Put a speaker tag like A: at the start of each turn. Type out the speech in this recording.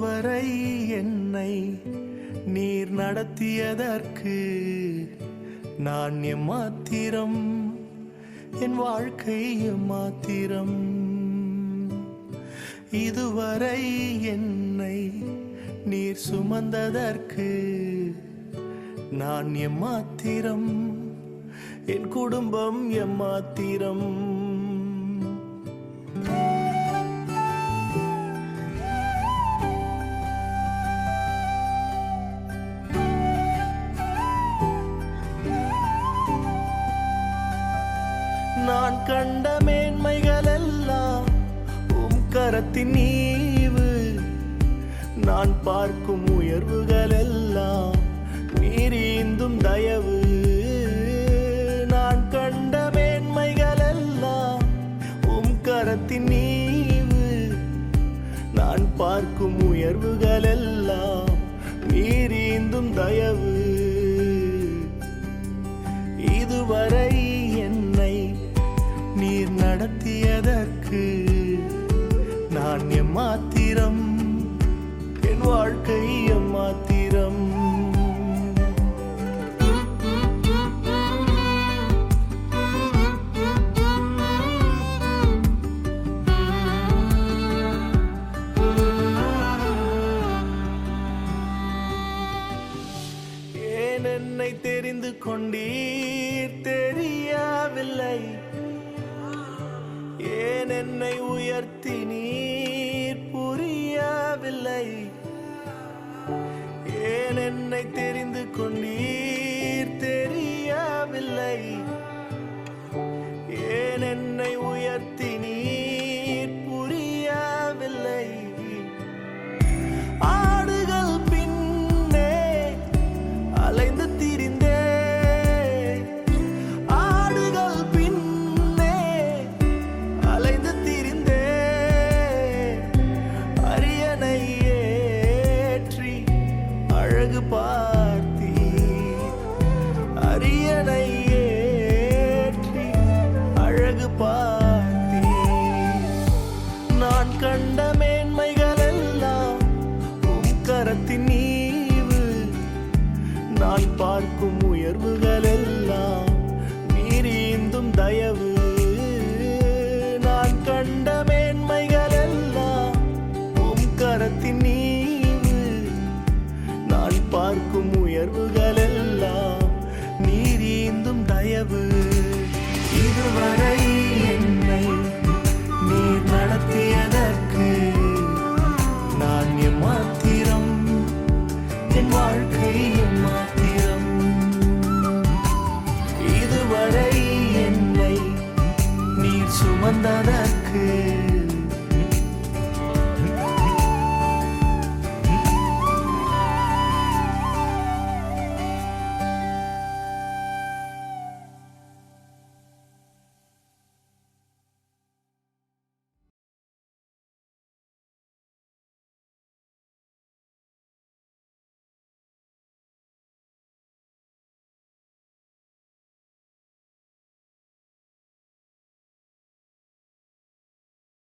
A: இதுவரை என்னை நீர் நடத்தியதற்கு நான் எம்மாத்திரம், என் வாழ்க்கை எம்மாத்திரம். இதுவரை என்னை நீர் சுமந்ததற்கு நான் எம்மாத்திரம், என் குடும்பம் எம்மாத்திரம். நான் கண்ட மேன்மைகள் எல்லாம் உம் கரத்தின் ஈவு, நான் பார்க்கும் உயர்வுகள் எல்லாம் நீர் ஈந்தும் தயவு. நான் கண்ட மேன்மைகள் எல்லாம் உம் கரத்தின் ஈவு, நான் பார்க்கும் உயர்வுகள் எல்லாம் நீர் ஈந்தும் தயவு. இதுவரை என்னை நீர் நடத்தியதற்கு நான் எம்மாத்திரம், என் வாழ்க்கை எம்மாத்திரம். ஏன் என்னை தெரிந்து கொண்டீர் தெரியவில்லை, ஏன் என்னை உயர்த்தி நீர் புரியவில்லை, ஏன் என்னை தெரிந்து கொண்டீர் தெரியவில்லை, ஏன் என்னை உயர்த்தி நீர் புரியவில்லை. ஆடுகள் பின்னே அலைந்து திரிந்தே, ஆடுகள் பின்னே அலைந்து திரிந்தே, அரியணை ஏற்றி அழகு பார்த்தி, அரியணை ஏற்றி அழகு பார்த்தி. நான் கண்ட மேன்மைகள் எல்லாம் உம் கரத்தின் ஈவு, நான் பார்க்கும் உயர்வுகள்